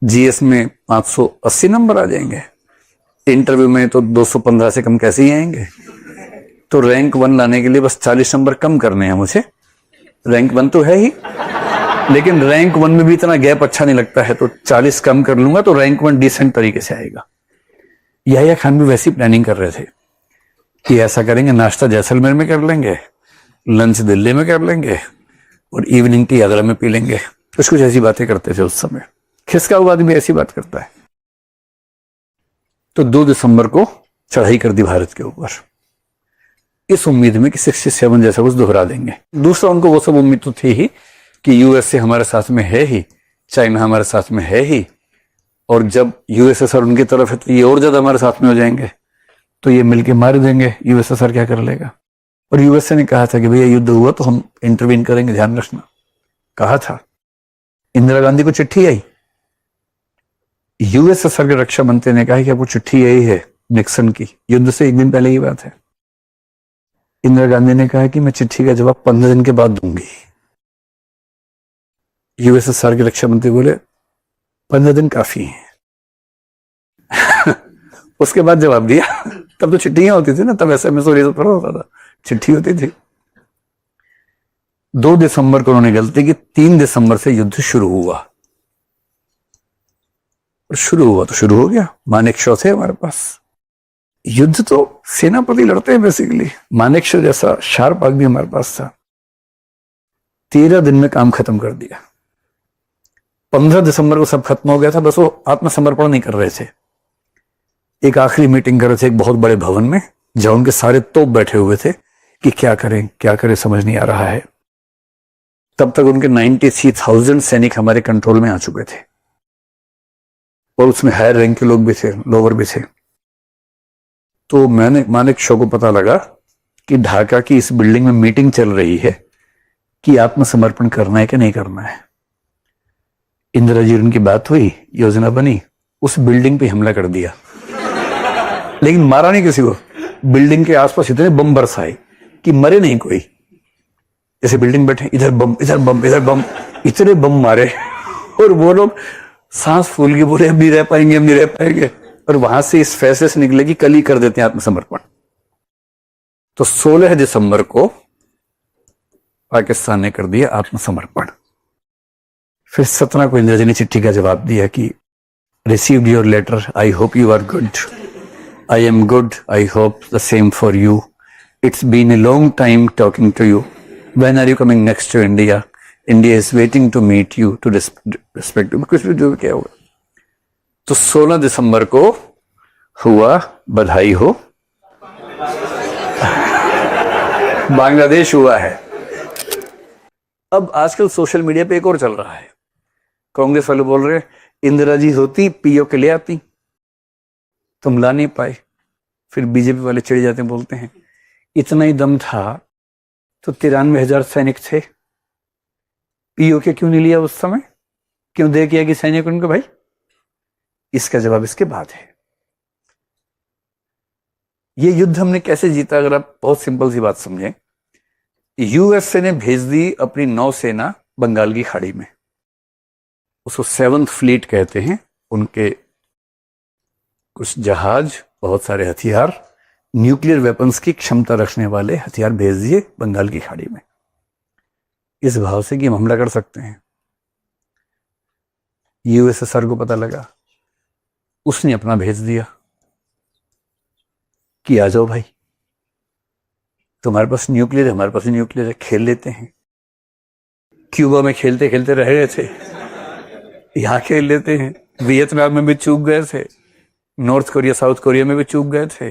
जीएस में 580 नंबर आ जाएंगे, इंटरव्यू में तो 215 से कम कैसे ही आएंगे। तो रैंक 1 लाने के लिए बस 40 नंबर कम करने हैं मुझे। रैंक 1 तो है ही, लेकिन रैंक 1 में भी इतना गैप अच्छा नहीं लगता है, तो 40 कम कर लूंगा तो रैंक 1 डिसेंट तरीके से आएगा। याहिया खान भी वैसी प्लानिंग कर रहे थे कि ऐसा करेंगे, नाश्ता जैसलमेर में कर लेंगे, लंच दिल्ली में कर लेंगे और इवनिंग टी आगरा में पी लेंगे। कुछ कुछ ऐसी बातें करते थे उस समय, खिसका हुआ आदमी ऐसी बात करता है। तो 2 दिसंबर को चढ़ाई कर दी भारत के ऊपर, इस उम्मीद में कि 67 जैसा कुछ दोहरा देंगे। दूसरा, उनको वो सब उम्मीद तो थी ही कि यूएसए हमारे साथ में है ही, चाइना हमारे साथ में है ही, और जब यूएसएसआर उनकी तरफ है तो ये और ज्यादा हमारे साथ में हो जाएंगे, तो ये मिलके मार देंगे, यूएसएसआर क्या कर लेगा। और यूएसए ने कहा था कि भैया युद्ध हुआ तो हम इंटरवीन करेंगे, ध्यान रखना, कहा था। इंदिरा गांधी को चिट्ठी आई, यूएसएसआर के रक्षा मंत्री ने कहा कि आपको चिट्ठी आई है निक्सन की, युद्ध से 1 दिन पहले की बात है। इंदिरा गांधी ने कहा कि मैं चिट्ठी का जवाब 15 दिन के बाद दूंगी। यूएसएसआर के रक्षा मंत्री बोले 15 दिन काफी है। उसके बाद जवाब दिया। तब तो चिट्ठियां होती थी ना, तब एसएमएस और ये सब होता था, चिट्ठी होती थी। 2 दिसंबर को उन्होंने गलती की, 3 दिसंबर से युद्ध शुरू हुआ। और शुरू हुआ तो शुरू हो गया। मानेकशॉ थे हमारे पास। युद्ध तो सेनापति लड़ते हैं बेसिकली, मानेकशॉ जैसा शार्प आदमी हमारे पास था। 13 दिन में काम खत्म कर दिया। 15 दिसंबर को सब खत्म हो गया था, बस वो आत्मसमर्पण नहीं कर रहे थे। एक आखिरी मीटिंग कर रहे थे एक बहुत बड़े भवन में, जहां उनके सारे तोप बैठे हुए थे कि क्या करें समझ नहीं आ रहा है। तब तक उनके 93,000 सैनिक हमारे कंट्रोल में आ चुके थे, और उसमें हायर रैंक के लोग भी थे, लोअर भी थे। तो मानेक शॉ को पता लगा कि ढाका की इस बिल्डिंग में मीटिंग चल रही है कि आत्मसमर्पण करना है कि नहीं करना है। इंदिरा जी उनकी बात हुई, योजना बनी, उस बिल्डिंग पे हमला कर दिया, लेकिन मारा नहीं किसी को। बिल्डिंग के आसपास इतने बम बरसाए कि मरे नहीं कोई। जैसे बिल्डिंग बैठे, इधर बम इधर बम इधर बम, इतने बम मारे, और वो लोग सांस फूल के बोले हम नहीं रह पाएंगे, हम नहीं रह पाएंगे। और वहां से इस फैसले से निकले कि कल ही कर देते हैं आत्मसमर्पण। तो 16 दिसंबर को पाकिस्तान ने कर दिया आत्मसमर्पण। फिर 17 को इंदिरा जी ने चिट्ठी का जवाब दिया कि received your letter, I hope you are good, I am good, I hope the same for you, it's been a long time talking to you, when are you coming next to India, India is waiting to meet you, to respect you. कुछ भी जो क्या होगा। तो 16 दिसंबर को हुआ, बधाई हो, बांग्लादेश हुआ है। अब आजकल सोशल मीडिया पे एक और चल रहा है, कांग्रेस वाले बोल रहे हैं इंदिरा जी होती पीओ के ले आती, तुम ला नहीं पाए। फिर बीजेपी वाले चिढ़ जाते हैं, बोलते हैं इतना ही दम था तो 93,000 सैनिक थे, पीओ के क्यों नहीं लिया उस समय, क्यों दे किया कि सैनिक उनको? भाई इसका जवाब इसके बाद है। ये युद्ध हमने कैसे जीता, अगर आप बहुत सिंपल सी बात समझें। यूएसए ने भेज दी अपनी नौसेना बंगाल की खाड़ी में, उसको 7th फ्लीट कहते हैं। उनके कुछ जहाज, बहुत सारे हथियार, न्यूक्लियर वेपन्स की क्षमता रखने वाले हथियार भेज दिए बंगाल की खाड़ी में, इस भाव से कि हम हमला कर सकते हैं। यूएसएसआर को पता लगा, उसने अपना भेज दिया कि आ जाओ भाई, तुम्हारे पास न्यूक्लियर है, हमारे पास न्यूक्लियर है, खेल लेते हैं। क्यूबा में खेलते खेलते रह गए थे, यहां खेल लेते हैं। वियतनाम में भी चूक गए थे, नॉर्थ कोरिया साउथ कोरिया में भी चूक गए थे,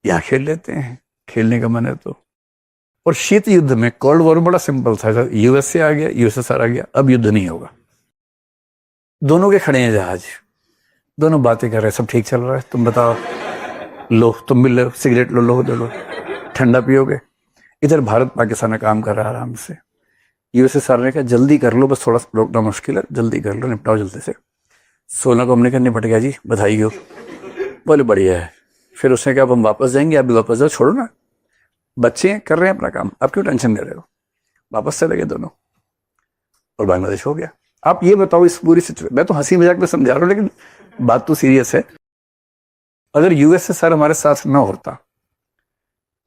यहां खेल लेते हैं, खेलने का मन है तो। और शीत युद्ध में, कोल्ड वॉर बड़ा सिंपल था, यूएसए आ गया, यूएसएसआर आ गया, अब युद्ध नहीं होगा। दोनों के खड़े हैं जहाज, दोनों बातें कर रहे हैं, सब ठीक चल रहा है। तुम बताओ, लो तुम भी लो, सिगरेट लो, लो दे लो, ठंडा पियोगे। इधर भारत पाकिस्तान में काम कर रहा है आराम से। यूएसएसआर ने कहा जल्दी कर लो, बस थोड़ा रोकना मुश्किल है, जल्दी कर लो, निपटाओ जल्दी से। 16 को हमने कहा निपट गया जी, बधाई हो। बोले बढ़िया है। फिर उसने कहा अब हम वापस जाएंगे, आप भी वापस जाओ, छोड़ो ना, बच्चे कर रहे हैं अपना काम, आप क्यों टेंशन ले रहे हो। वापस चले गए दोनों, और बांग्लादेश हो गया। आप ये बताओ, इस पूरी सिचुएशन, मैं तो हंसी मजाक में समझा रहा हूँ, लेकिन बात तो सीरियस है। अगर यूएसएसआर हमारे साथ ना होता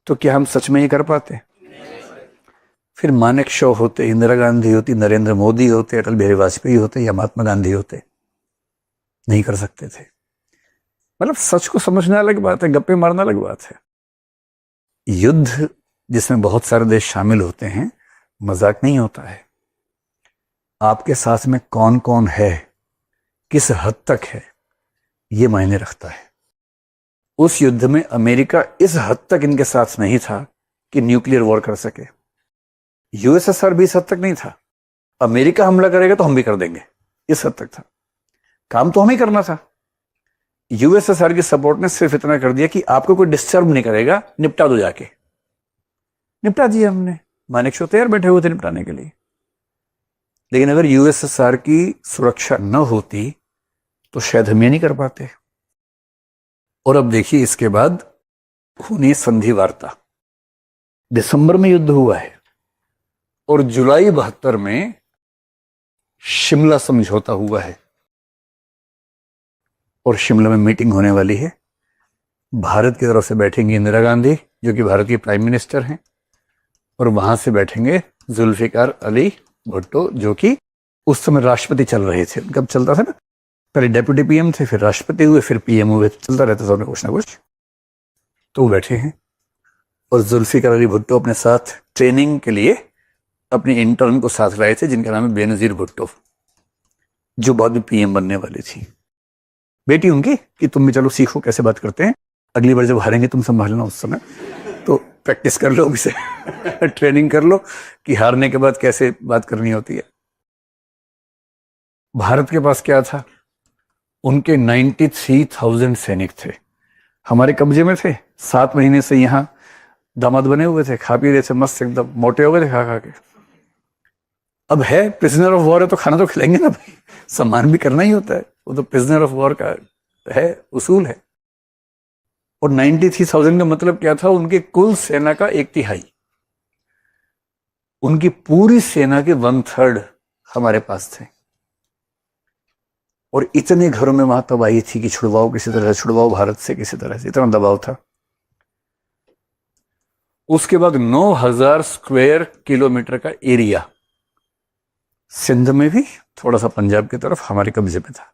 तो क्या हम सच में ये कर पाते? फिर मानेक शॉ होते, इंदिरा गांधी होती, नरेंद्र मोदी होते, अटल बिहारी वाजपेयी होते, या महात्मा गांधी होते, नहीं कर सकते थे। मतलब सच को समझना अलग बात है, गप्पे मारना अलग बात है। युद्ध जिसमें बहुत सारे देश शामिल होते हैं, मजाक नहीं होता है। आपके साथ में कौन कौन है, किस हद तक है, ये मायने रखता है। उस युद्ध में अमेरिका इस हद तक इनके साथ नहीं था कि न्यूक्लियर वॉर कर सके। यूएसएसआर भी इस हद तक नहीं था, अमेरिका हमला करेगा तो हम भी कर देंगे, इस हद तक था। काम तो हमें करना था। यूएसएसआर की सपोर्ट ने सिर्फ इतना कर दिया कि आपको कोई डिस्टर्ब नहीं करेगा, निपटा दो जाके। निपटा दिया हमने, मानेक शॉ तैयार बैठे हुए थे निपटाने के लिए। लेकिन अगर यूएसएसआर की सुरक्षा न होती तो शायद हम ये नहीं कर पाते। और अब देखिए इसके बाद हुई संधि वार्ता। दिसंबर में युद्ध हुआ है, और जुलाई 72 में शिमला समझौता हुआ है, और शिमला में मीटिंग होने वाली है। भारत की तरफ से बैठेंगी इंदिरा गांधी, जो कि भारत की प्राइम मिनिस्टर हैं, और वहां से बैठेंगे जुल्फिकार अली भुट्टो, जो कि उस समय राष्ट्रपति चल रहे थे। कब चलता था ना, पहले डेप्यूटी पीएम थे, फिर राष्ट्रपति हुए, फिर पीएम हुए, चलता रहता था कुछ ना कुछ। तो वो बैठे हैं, और जुल्फिकार अली भुट्टो अपने साथ ट्रेनिंग के लिए अपनी इंटर्न को साथ लाए थे, जिनका नाम है बेनजीर भुट्टो, जो बाद में पीएम बनने वाली थी। बेटी उनकी कि तुम भी चलो सीखो कैसे बात करते हैं, अगली बार जब हारेंगे तुम संभालना उस समय, तो प्रैक्टिस कर लो अभी से ट्रेनिंग कर लो कि हारने के बाद कैसे बात करनी होती है। भारत के पास क्या था, उनके 93,000 सैनिक थे, हमारे कब्जे में थे। 7 महीने से यहां दामाद बने हुए थे, खा पी रहे थे मस्त, एकदम मोटे हो गए थे खा खा के। अब है प्रिजनर ऑफ वॉर है तो खाना तो खिलाएंगे ना भाई, सम्मान भी करना ही होता है, वो तो प्रिजनर ऑफ वॉर का है, उसूल है। और 93,000 का मतलब क्या था, उनके कुल सेना का 1/3, उनकी पूरी सेना के 1/3 हमारे पास थे। और इतने घरों में वहां तबाही थी कि छुड़वाओ किसी तरह, छुड़वाओ भारत से किसी तरह से, इतना दबाव था। उसके बाद 9,000 स्क्वायर किलोमीटर का एरिया सिंध में भी, थोड़ा सा पंजाब की तरफ हमारे कब्जे में था।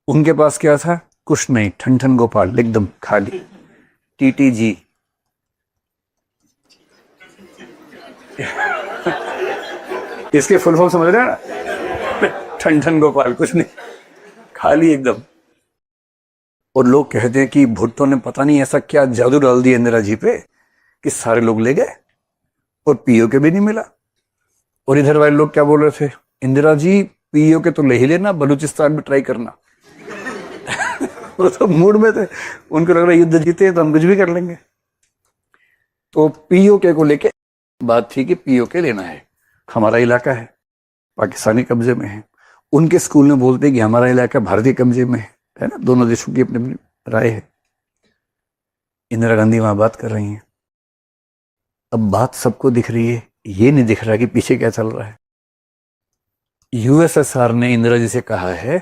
उनके पास क्या था, कुछ नहीं, ठन ठन गोपाल, एकदम खाली, TTG इसके फुल फॉर्म समझ रहे हैं ना, ठन ठन गोपाल, कुछ नहीं, खाली एकदम। और लोग कहते हैं कि भुट्टो ने पता नहीं ऐसा क्या जादू डाल दिया इंदिरा जी पे कि सारे लोग ले गए और पीओके भी नहीं मिला। और इधर वाले लोग क्या बोल रहे थे, इंदिरा जी पीओके तो ले ही लेना, बलूचिस्तान में ट्राई करना वो तो मूड में थे, उनको लग रहा है युद्ध जीते तो हम कुछ भी कर लेंगे। तो पीओके को लेके बात थी कि पीओके लेना है, हमारा इलाका है, पाकिस्तानी कब्जे में है। उनके स्कूल में बोलते हैं कि हमारा इलाका भारतीय कब्जे में है ना, दोनों देशों की अपनी अपनी राय है। इंदिरा गांधी वहां बात कर रही हैं। अब बात सबको दिख रही है, ये नहीं दिख रहा कि पीछे क्या चल रहा है। यूएसएसआर ने इंदिरा जी से कहा है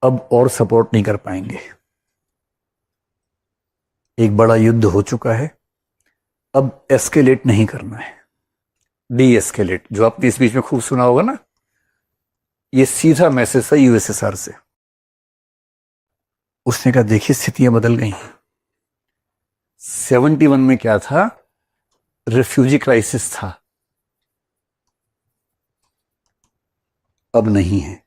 अब और सपोर्ट नहीं कर पाएंगे, एक बड़ा युद्ध हो चुका है, अब एस्केलेट नहीं करना है, डी एस्केलेट, जो आपने इस बीच में खूब सुना होगा ना, ये सीधा मैसेज था यूएसएसआर से। उसने कहा देखिए स्थितियां बदल गई, 71 में क्या था, रिफ्यूजी क्राइसिस था, अब नहीं है।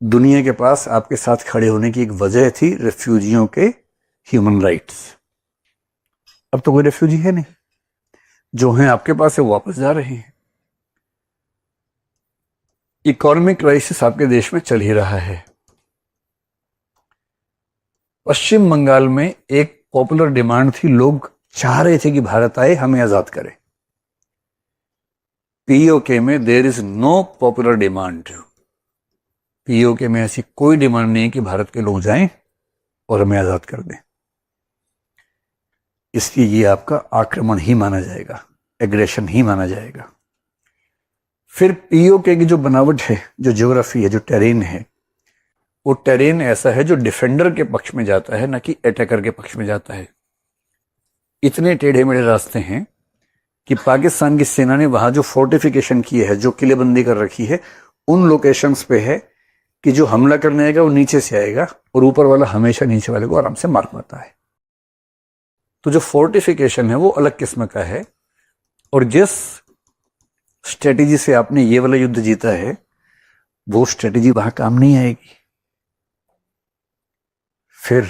दुनिया के पास आपके साथ खड़े होने की एक वजह थी, रिफ्यूजियों के ह्यूमन राइट्स। अब तो कोई रिफ्यूजी है नहीं, जो हैं आपके पास है वापस जा रहे हैं। इकोनॉमिक क्राइसिस आपके देश में चल ही रहा है। पश्चिम बंगाल में एक पॉपुलर डिमांड थी, लोग चाह रहे थे कि भारत आए, हमें आजाद करे। पीओके में there is no popular demand, POK में ऐसी कोई डिमांड नहीं है कि भारत के लोग जाएं और हमें आजाद कर दें। इसलिए ये आपका आक्रमण ही माना जाएगा, एग्रेशन ही माना जाएगा। फिर पीओके की जो बनावट है, जो ज्योग्राफी है, जो टेरेन है, वो टेरेन ऐसा है जो डिफेंडर के पक्ष में जाता है, ना कि अटैकर के पक्ष में जाता है। इतने टेढ़े मेढ़े रास्ते हैं कि पाकिस्तान की सेना ने वहां जो फोर्टिफिकेशन की है, जो किलेबंदी कर रखी है, उन लोकेशंस पे है कि जो हमला करने आएगा वो नीचे से आएगा और ऊपर वाला हमेशा नीचे वाले को आराम से मार पाता है। तो जो फोर्टिफिकेशन है वो अलग किस्म का है। और जिस स्ट्रेटेजी से आपने ये वाला युद्ध जीता है, वो स्ट्रेटेजी वहां काम नहीं आएगी। फिर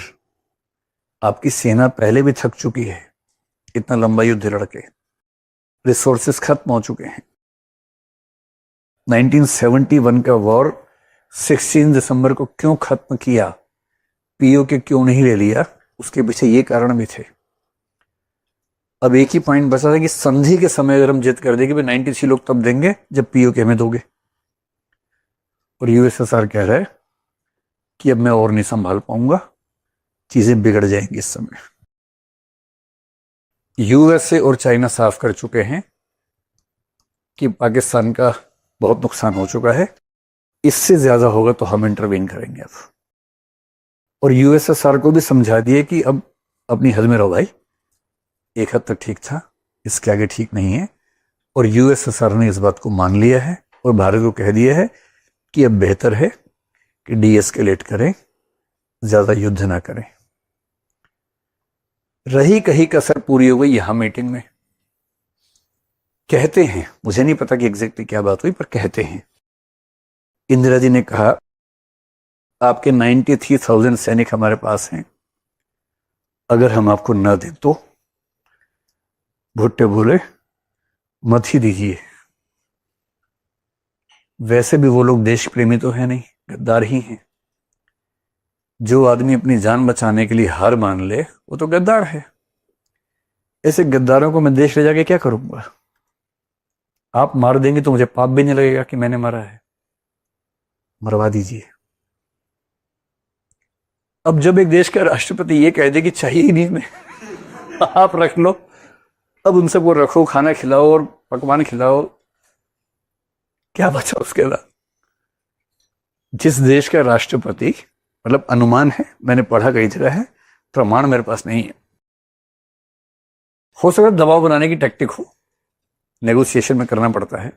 आपकी सेना पहले भी थक चुकी है, इतना लंबा युद्ध लड़के, रिसोर्सेस खत्म हो चुके हैं। 1971 का वॉर 16 दिसंबर को क्यों खत्म किया, पीओके क्यों नहीं ले लिया, उसके पीछे ये कारण भी थे। अब एक ही पॉइंट बचा था कि संधि के समय अगर हम जिद कर देंगे भाई 93 लोग तब देंगे जब पीओके हमें दोगे। और यूएसएसआर कह रहा है कि अब मैं और नहीं संभाल पाऊंगा, चीजें बिगड़ जाएंगी इस समय। यूएसए और चाइना साफ कर चुके हैं कि पाकिस्तान का बहुत नुकसान हो चुका है, इससे ज्यादा होगा तो हम इंटरवीन करेंगे अब। और यूएसएसआर को भी समझा दिए कि अब अपनी हद में रहो भाई, एक हद तक ठीक था, इसके आगे ठीक नहीं है। और यूएसएसआर ने इस बात को मान लिया है और भारत को कह दिया है कि अब बेहतर है कि डीएस्केलेट करें, ज्यादा युद्ध ना करें। रही कहीं कसर पूरी हो गई यहां मीटिंग में, कहते हैं, मुझे नहीं पता कि एग्जैक्टली क्या बात हुई, पर कहते हैं इंदिरा जी ने कहा आपके 93,000 सैनिक हमारे पास हैं, अगर हम आपको न दें तो भुट्टो बोले मत ही दीजिए। वैसे भी वो लोग देश प्रेमी तो है नहीं, गद्दार ही हैं। जो आदमी अपनी जान बचाने के लिए हार मान ले वो तो गद्दार है। ऐसे गद्दारों को मैं देश ले जाके क्या करूंगा? आप मार देंगे तो मुझे पाप भी नहीं लगेगा कि मैंने मारा है, मरवा दीजिए। अब जब एक देश का राष्ट्रपति ये कह दे कि चाहिए ही नहीं हमें आप रख लो, अब उन सबको रखो, खाना खिलाओ और पकवान खिलाओ, क्या बचा उसके बाद? जिस देश का राष्ट्रपति, मतलब अनुमान है, मैंने पढ़ा कई जगह है, प्रमाण मेरे पास नहीं है, हो सकता है दबाव बनाने की टैक्टिक हो, नेगोशिएशन में करना पड़ता है।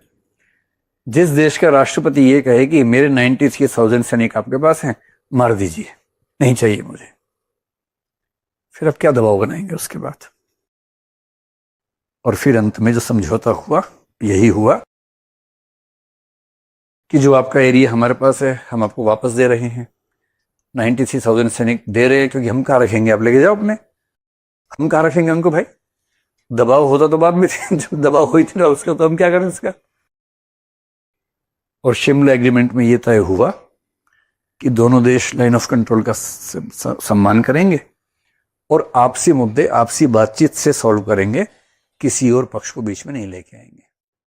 जिस देश का राष्ट्रपति ये कहे कि मेरे 93,000 सैनिक आपके पास हैं, मार दीजिए, नहीं चाहिए मुझे, फिर अब क्या दबाव बनाएंगे उसके बाद? और फिर अंत में जो समझौता हुआ यही हुआ कि जो आपका एरिया हमारे पास है हम आपको वापस दे रहे हैं। 93,000 सैनिक दे रहे हैं क्योंकि हम कहाँ रखेंगे, आप लेके जाओ अपने, हम कहाँ रखेंगे उनको भाई? दबाव होता तो बाद में जब दबाव हुई थी ना उसका, तो हम क्या करें उसका? और शिमला एग्रीमेंट में ये तय हुआ कि दोनों देश लाइन ऑफ कंट्रोल का सम्मान करेंगे और आपसी मुद्दे आपसी बातचीत से सॉल्व करेंगे, किसी और पक्ष को बीच में नहीं लेके आएंगे।